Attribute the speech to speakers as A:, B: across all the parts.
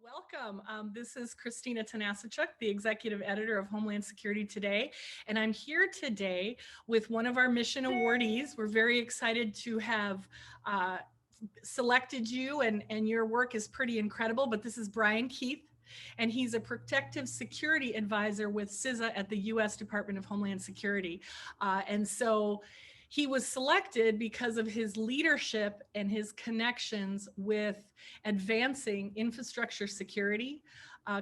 A: Welcome. This is Christina Tanasichuk, the executive editor of Homeland Security Today, and I'm here today with one of our mission awardees. We're very excited to have selected you, and your work is pretty incredible, but this is Brian Kieth, and he's a protective security advisor with CISA at the U.S. Department of Homeland Security. And so he was selected because of his leadership and his connections with advancing infrastructure security,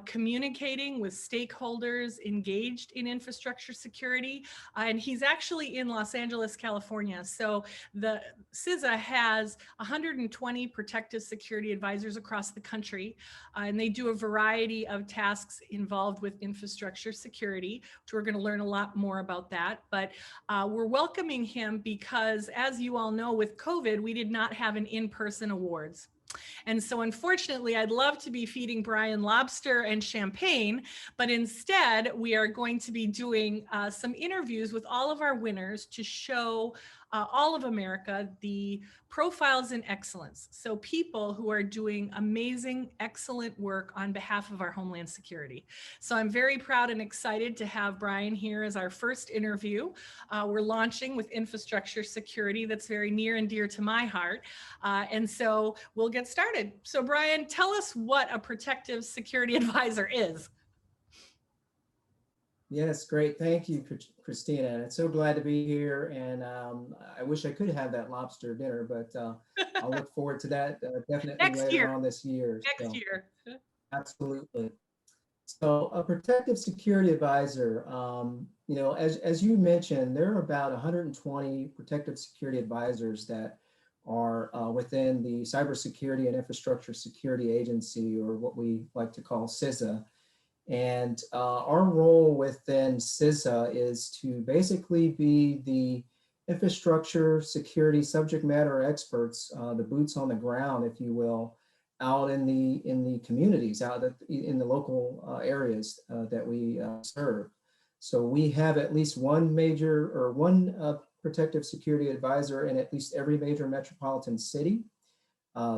A: communicating with stakeholders engaged in infrastructure security. And he's actually in Los Angeles, California. So the CISA has 120 protective security advisors across the country, and they do a variety of tasks involved with infrastructure security, which we're going to learn a lot more about that. But we're welcoming him because, as you all know, with COVID, we did not have an in-person awards. And so unfortunately, I'd love to be feeding Brian lobster and champagne, but instead we are going to be doing some interviews with all of our winners to show all of America the profiles in excellence. So people who are doing amazing, excellent work on behalf of our Homeland Security. So I'm very proud and excited to have Brian here as our first interview. We're launching with infrastructure security that's very near and dear to my heart. And so we'll get started. So Brian, tell us what a protective security advisor is.
B: Yes, great. Thank you, Christina. I'm so glad to be here. And I wish I could have that lobster dinner, but I'll look forward to that definitely later on this year.
A: Next year.
B: Absolutely. So a protective security advisor, as you mentioned, there are about 120 protective security advisors that are within the Cybersecurity and Infrastructure Security Agency, or what we like to call CISA. And our role within CISA is to basically be the infrastructure security subject matter experts, the boots on the ground, if you will, out in the communities, out in the local areas that we serve. So we have at least one protective security advisor in at least every major metropolitan city.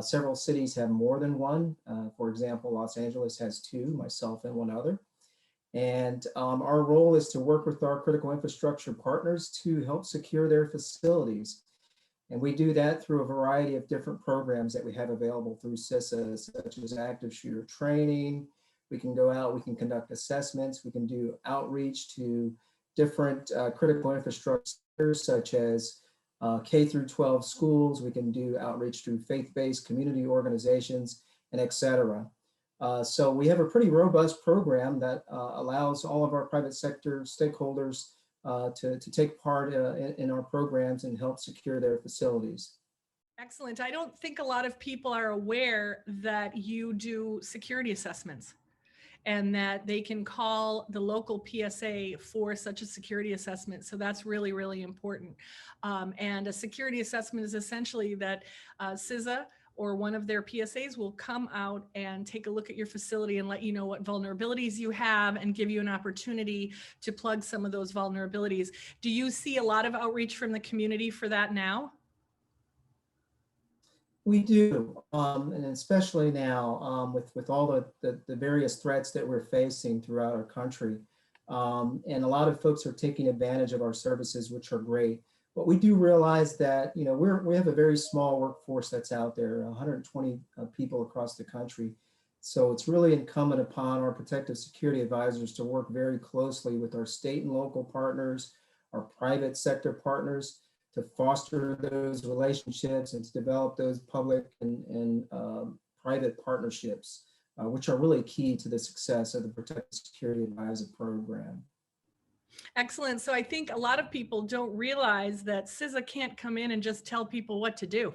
B: Several cities have more than one. For example, Los Angeles has two, myself and one other. And our role is to work with our critical infrastructure partners to help secure their facilities. And we do that through a variety of different programs that we have available through CISA, such as active shooter training. We can go out, we can conduct assessments, we can do outreach to different critical infrastructure, such as K through 12 schools. We can do outreach through faith-based community organizations, and et cetera. So we have a pretty robust program that allows all of our private sector stakeholders to take part in our programs and help secure their facilities.
A: Excellent. I don't think a lot of people are aware that you do security assessments, and that they can call the local PSA for such a security assessment. So that's really, really important. And a security assessment is essentially that CISA or one of their PSAs will come out and take a look at your facility and let you know what vulnerabilities you have and give you an opportunity to plug some of those vulnerabilities. Do you see a lot of outreach from the community for that now?
B: We do, and especially now with all the various threats that we're facing throughout our country. And a lot of folks are taking advantage of our services, which are great. But we do realize that, we have a very small workforce that's out there, 120 people across the country. So it's really incumbent upon our protective security advisors to work very closely with our state and local partners, our private sector partners, to foster those relationships and to develop those public and private partnerships, which are really key to the success of the Protective Security Advisor program.
A: Excellent. So I think a lot of people don't realize that CISA can't come in and just tell people what to do,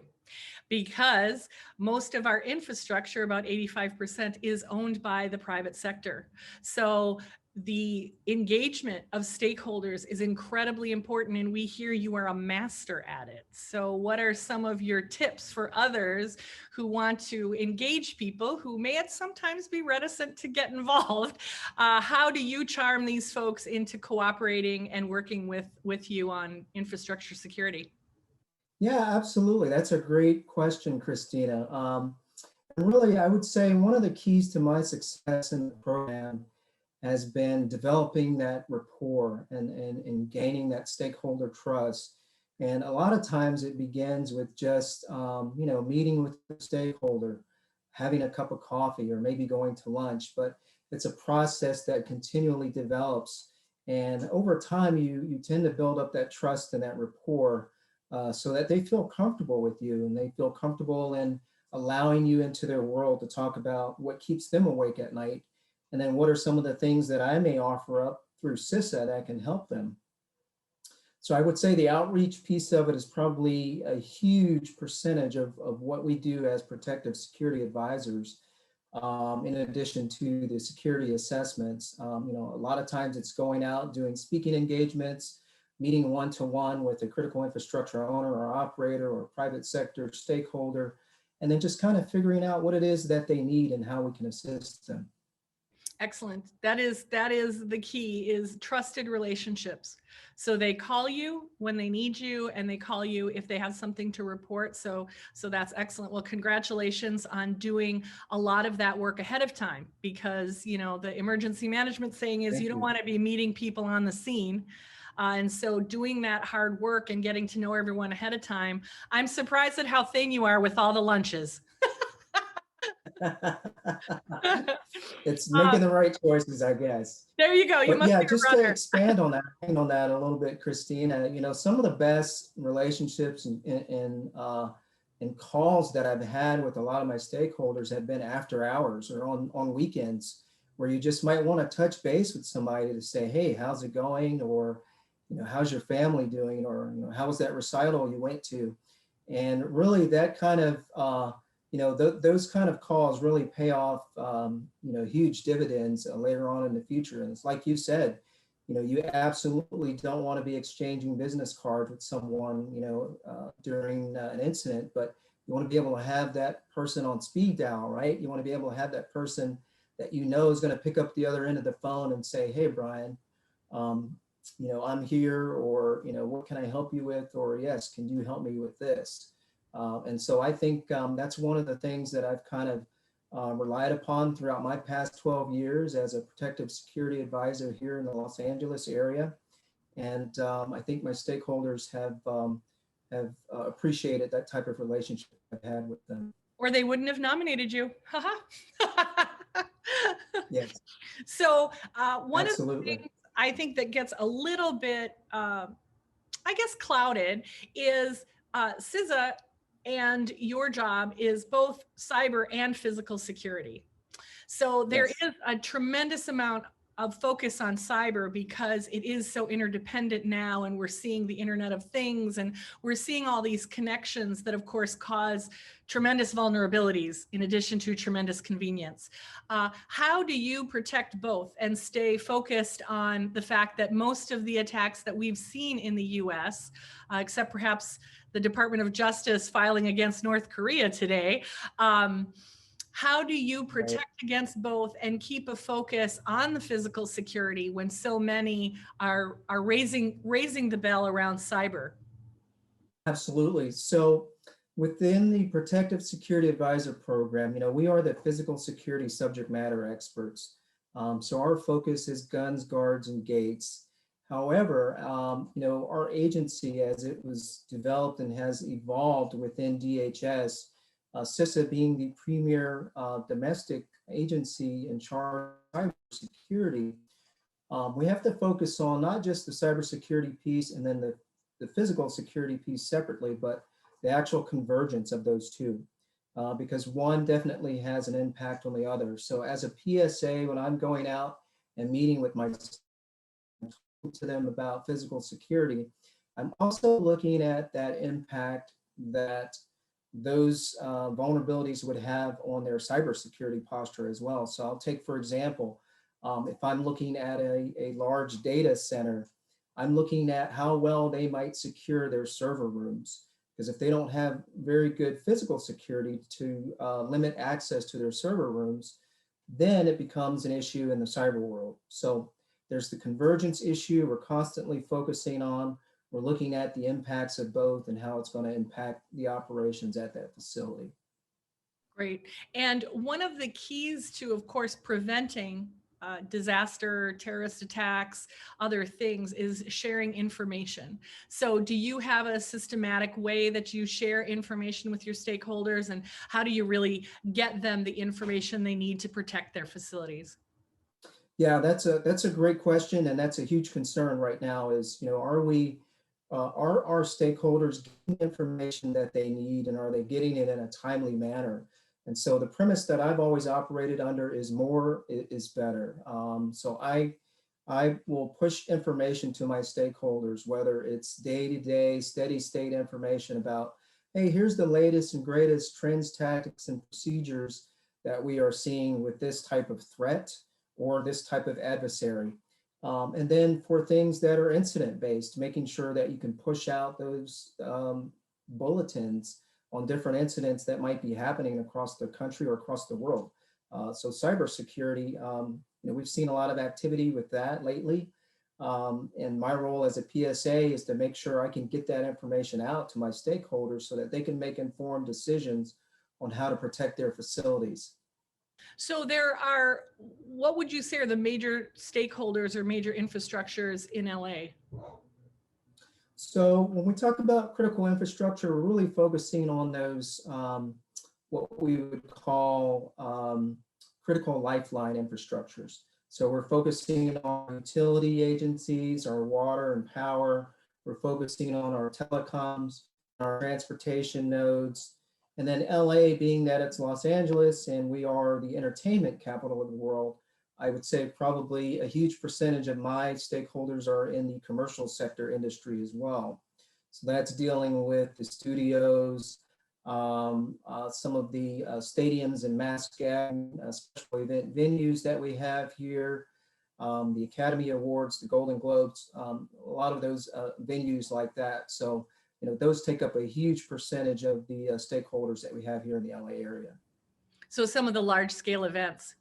A: because most of our infrastructure, about 85%, is owned by the private sector. So the engagement of stakeholders is incredibly important, and we hear you are a master at it. So what are some of your tips for others who want to engage people who may sometimes be reticent to get involved? How do you charm these folks into cooperating and working with you on infrastructure security?
B: Yeah, absolutely. That's a great question, Christina. really, I would say one of the keys to my success in the program has been developing that rapport and gaining that stakeholder trust. And a lot of times it begins with just, meeting with the stakeholder, having a cup of coffee, or maybe going to lunch. But it's a process that continually develops. And over time, you tend to build up that trust and that rapport so that they feel comfortable with you and they feel comfortable in allowing you into their world to talk about what keeps them awake at night. And then what are some of the things that I may offer up through CISA that can help them. So I would say the outreach piece of it is probably a huge percentage of what we do as protective security advisors. In addition to the security assessments, a lot of times it's going out, doing speaking engagements, meeting one-to-one with a critical infrastructure owner or operator or private sector stakeholder, and then just kind of figuring out what it is that they need and how we can assist them.
A: Excellent. That is the key, is trusted relationships. So they call you when they need you, and they call you if they have something to report. So that's excellent. Well, congratulations on doing a lot of that work ahead of time, because the emergency management saying is you don't want to be meeting people on the scene. And so doing that hard work and getting to know everyone ahead of time. I'm surprised at how thin you are with all the lunches.
B: It's making the right choices, I guess.
A: There you go. You
B: But
A: must
B: yeah,
A: be a
B: just to
A: runner.
B: expand on that a little bit, Christina, some of the best relationships and calls that I've had with a lot of my stakeholders have been after hours or on weekends, where you just might want to touch base with somebody to say, hey, how's it going? Or, how's your family doing? Or, how was that recital you went to? And really that kind of, those kind of calls really pay off, huge dividends later on in the future. And it's like you said, you absolutely don't want to be exchanging business cards with someone, during an incident, but you want to be able to have that person on speed dial, right? You want to be able to have that person that is going to pick up the other end of the phone and say, hey, Brian, I'm here, or, what can I help you with? Or yes, can you help me with this? And so I think that's one of the things that I've kind of relied upon throughout my past 12 years as a protective security advisor here in the Los Angeles area. And I think my stakeholders have appreciated that type of relationship I've had with them.
A: Or they wouldn't have nominated you.
B: Yes.
A: So one
B: Absolutely.
A: of the things I think that gets a little bit, clouded is CISA, and your job is both cyber and physical security. So there is a tremendous amount of focus on cyber because it is so interdependent now, and we're seeing the Internet of Things, and we're seeing all these connections that of course cause tremendous vulnerabilities in addition to tremendous convenience. How do you protect both and stay focused on the fact that most of the attacks that we've seen in the US, except perhaps the Department of Justice filing against North Korea today, how do you protect against both and keep a focus on the physical security when so many are raising the bell around cyber?
B: Absolutely. So within the Protective Security Advisor Program, we are the physical security subject matter experts. So our focus is guns, guards, and gates. However, our agency, as it was developed and has evolved within DHS, CISA being the premier domestic agency in charge of cybersecurity, we have to focus on not just the cybersecurity piece and then the physical security piece separately, but the actual convergence of those two, because one definitely has an impact on the other. So as a PSA, when I'm going out and meeting with my to them about physical security, I'm also looking at that impact that those vulnerabilities would have on their cybersecurity posture as well. So I'll take, for example, if I'm looking at a large data center, I'm looking at how well they might secure their server rooms. Because if they don't have very good physical security to limit access to their server rooms, then it becomes an issue in the cyber world. So there's the convergence issue we're constantly focusing on. We're looking at the impacts of both and how it's going to impact the operations at that facility.
A: Great. And one of the keys to, of course, preventing disaster, terrorist attacks, other things is sharing information. So do you have a systematic way that you share information with your stakeholders, and how do you really get them the information they need to protect their facilities?
B: Yeah, that's a great question, and that's a huge concern right now. Is are we are our stakeholders getting information that they need, and are they getting it in a timely manner? And so the premise that I've always operated under is more is better. So I will push information to my stakeholders, whether it's day-to-day, steady state information about, hey, here's the latest and greatest trends, tactics, and procedures that we are seeing with this type of threat or this type of adversary. And then for things that are incident based, making sure that you can push out those bulletins on different incidents that might be happening across the country or across the world. So cybersecurity, we've seen a lot of activity with that lately. And my role as a PSA is to make sure I can get that information out to my stakeholders so that they can make informed decisions on how to protect their facilities.
A: So there are, what would you say are the major stakeholders or major infrastructures in LA?
B: So when we talk about critical infrastructure, we're really focusing on those, what we would call critical lifeline infrastructures. So we're focusing on utility agencies, our water and power. We're focusing on our telecoms, our transportation nodes. And then LA, being that it's Los Angeles and we are the entertainment capital of the world, I would say probably a huge percentage of my stakeholders are in the commercial sector industry as well. So that's dealing with the studios, some of the stadiums and mass gathering, special event venues that we have here, the Academy Awards, the Golden Globes, a lot of those venues like that. So, those take up a huge percentage of the stakeholders that we have here in the LA area.
A: So some of the large scale events.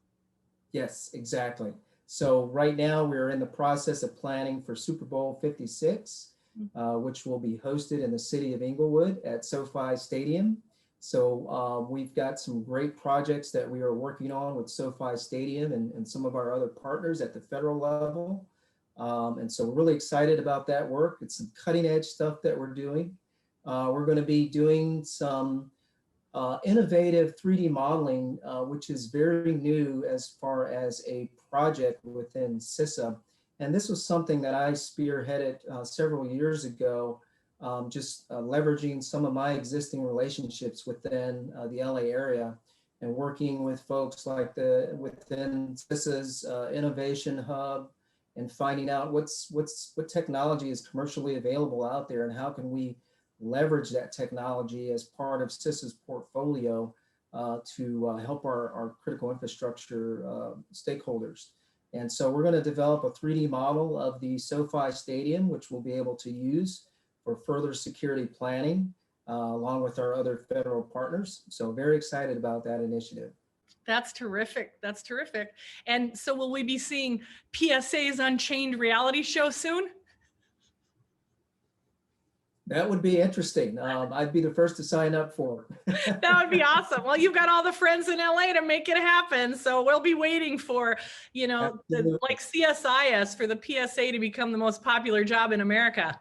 B: Yes, exactly. So right now we're in the process of planning for Super Bowl 56, which will be hosted in the city of Inglewood at SoFi Stadium. So we've got some great projects that we are working on with SoFi Stadium and some of our other partners at the federal level. And so we're really excited about that work. It's some cutting edge stuff that we're doing. We're going to be doing some innovative 3D modeling, which is very new as far as a project within CISA. And this was something that I spearheaded several years ago, just leveraging some of my existing relationships within the LA area and working with folks like within CISA's Innovation Hub and finding out what technology is commercially available out there and how can we leverage that technology as part of CISA's portfolio to help our critical infrastructure stakeholders. And so we're going to develop a 3D model of the SoFi Stadium, which we'll be able to use for further security planning, along with our other federal partners. So very excited about that initiative.
A: That's terrific. That's terrific. And so will we be seeing PSA's Unchained reality show soon?
B: That would be interesting. I'd be the first to sign up for it.
A: That would be awesome. Well, you've got all the friends in LA to make it happen. So we'll be waiting for, like CSIS for the PSA to become the most popular job in America.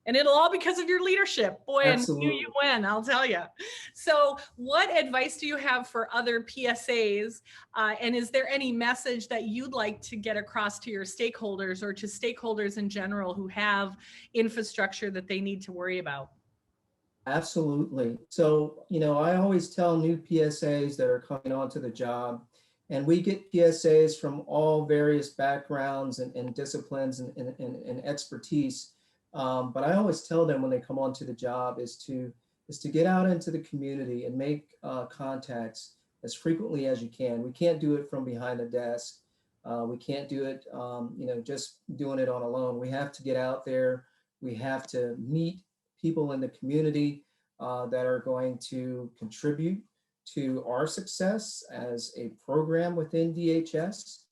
A: And it'll all because of your leadership. Boy,
B: Absolutely.
A: and you win, I'll tell you. So what advice do you have for other PSAs? And is there any message that you'd like to get across to your stakeholders or to stakeholders in general who have infrastructure that they need to worry about?
B: Absolutely. So, I always tell new PSAs that are coming onto the job, and we get PSAs from all various backgrounds and disciplines and expertise. But I always tell them when they come onto the job is to get out into the community and make contacts as frequently as you can. We can't do it from behind a desk. We can't do it, just doing it on alone. We have to get out there. We have to meet people in the community that are going to contribute to our success as a program within DHS,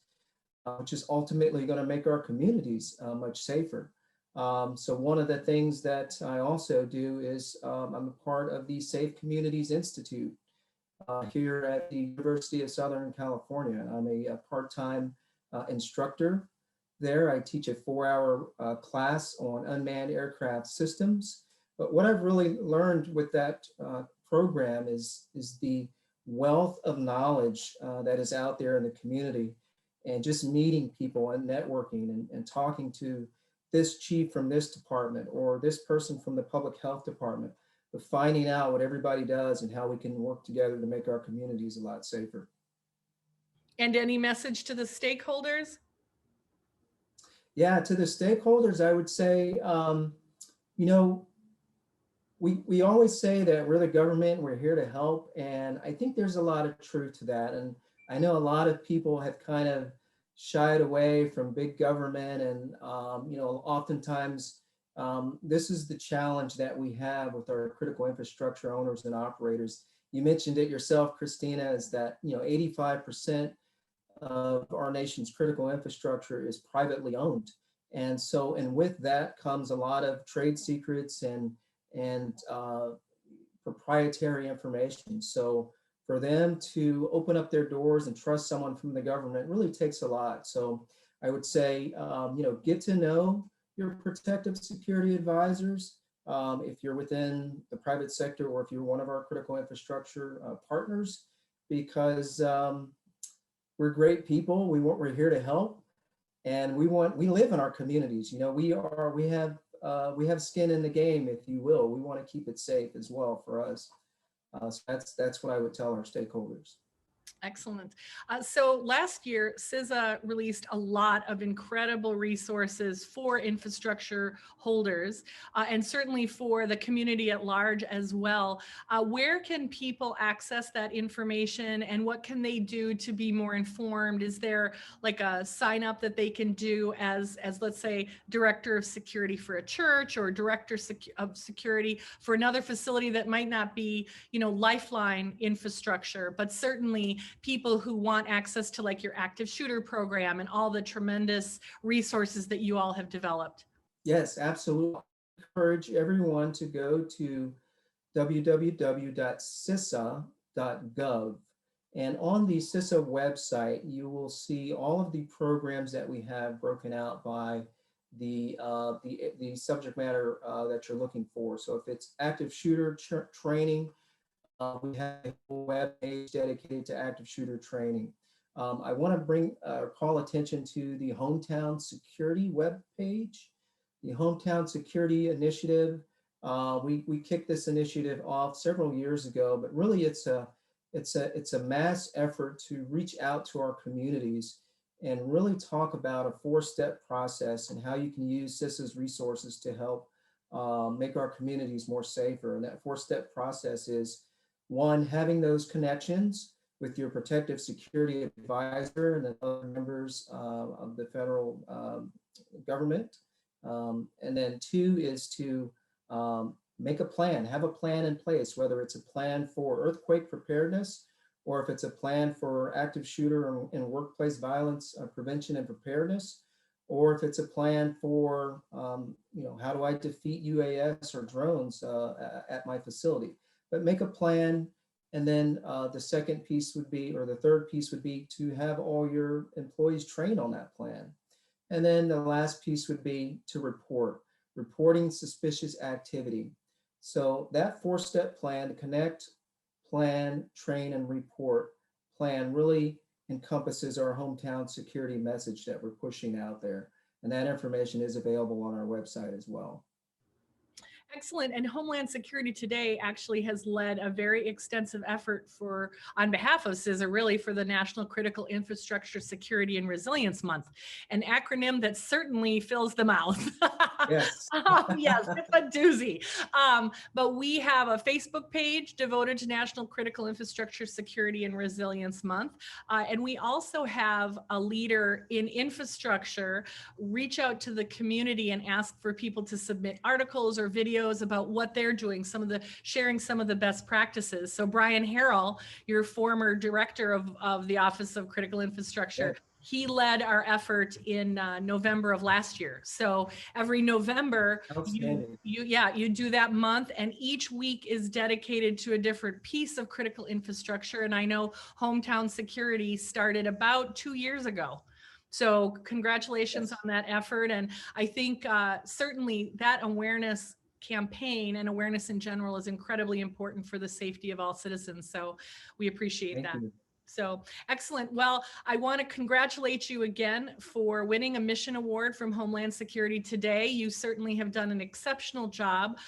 B: which is ultimately going to make our communities much safer. So one of the things that I also do is I'm a part of the Safe Communities Institute. here at the University of Southern California. I'm a part-time instructor there. I teach a 4-hour class on unmanned aircraft systems. But what I've really learned with that program is the wealth of knowledge that is out there in the community, and just meeting people and networking and talking to this chief from this department or this person from the public health department, but finding out what everybody does and how we can work together to make our communities a lot safer.
A: And any message to the stakeholders?
B: Yeah, to the stakeholders, I would say, you know, we always say that we're the government, we're here to help. And I think there's a lot of truth to that. And I know a lot of people have kind of shied away from big government. And, you know, oftentimes this is the challenge that we have with our critical infrastructure owners and operators. You mentioned it yourself, Christina, is that, you know, 85% of our nation's critical infrastructure is privately owned. And so, and with that comes a lot of trade secrets and proprietary information. So for them to open up their doors and trust someone from the government really takes a lot. So I would say, you know, get to know your protective security advisors. If you're within the private sector or if you're one of our critical infrastructure partners, because we're great people. We're here to help, and we live in our communities. You know, we have skin in the game, if you will. We want to keep it safe as well for us. So that's what I would tell our stakeholders.
A: Excellent. So last year, CISA released a lot of incredible resources for infrastructure holders and certainly for the community at large as well. Where can people access that information, and what can they do to be more informed? Is there like a sign up that they can do as let's say, director of security for a church, or director of security for another facility that might not be, you know, lifeline infrastructure, but certainly people who want access to like your active shooter program and all the tremendous resources that you all have developed?
B: Yes, absolutely. I encourage everyone to go to www.cisa.gov. And on the CISA website, you will see all of the programs that we have broken out by the subject matter that you're looking for. So if it's active shooter training, we have a web page dedicated to active shooter training. I want to call attention to the Hometown Security web page. The Hometown Security Initiative. We kicked this initiative off several years ago, but really it's a mass effort to reach out to our communities and really talk about a 4-step process and how you can use CISA's resources to help make our communities more safer. And that 4-step process is: 1, having those connections with your protective security advisor and the other members of the federal government. And then 2 is to make a plan, have a plan in place, whether it's a plan for earthquake preparedness, or if it's a plan for active shooter and workplace violence prevention and preparedness, or if it's a plan for, you know, how do I defeat UAS or drones at my facility. But make a plan, and then the second piece would be, or the third piece would be, to have all your employees trained on that plan. And then the last piece would be to reporting suspicious activity. So that 4-step plan, to connect, plan, train, and report plan, really encompasses our hometown security message that we're pushing out there. And that information is available on our website as well.
A: Excellent. And Homeland Security Today actually has led a very extensive effort on behalf of CISA, really, for the National Critical Infrastructure Security and Resilience Month, an acronym that certainly fills the mouth.
B: Yes.
A: Yes, it's a doozy. But we have a Facebook page devoted to National Critical Infrastructure Security and Resilience Month. And we also have a leader in infrastructure reach out to the community and ask for people to submit articles or videos about what they're doing, sharing some of the best practices. So Brian Harrell, your former director of the Office of Critical Infrastructure, he led our effort in November of last year. So every November,
B: Outstanding.
A: you do that month, and each week is dedicated to a different piece of critical infrastructure. And I know Hometown Security started about 2 years ago. So congratulations
B: Yes.
A: on that effort. And I think certainly that awareness campaign and awareness in general is incredibly important for the safety of all citizens. So we appreciate
B: Thank
A: that.
B: you.
A: So excellent. Well, I want to congratulate you again for winning a mission award from Homeland Security today. You certainly have done an exceptional job.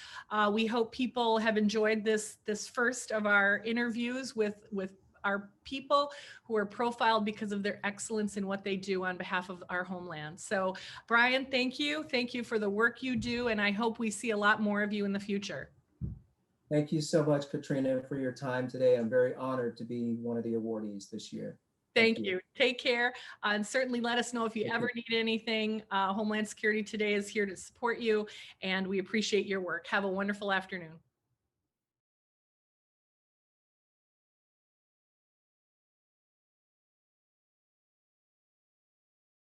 A: We hope people have enjoyed this first of our interviews with our people who are profiled because of their excellence in what they do on behalf of our homeland. So Brian, thank you. Thank you for the work you do. And I hope we see a lot more of you in the future.
B: Thank you so much, Katrina, for your time today. I'm very honored to be one of the awardees this year.
A: Thank you. Take care. And certainly let us know if you
B: Thank
A: ever
B: you.
A: need anything. Homeland Security Today is here to support you, and we appreciate your work. Have a wonderful afternoon.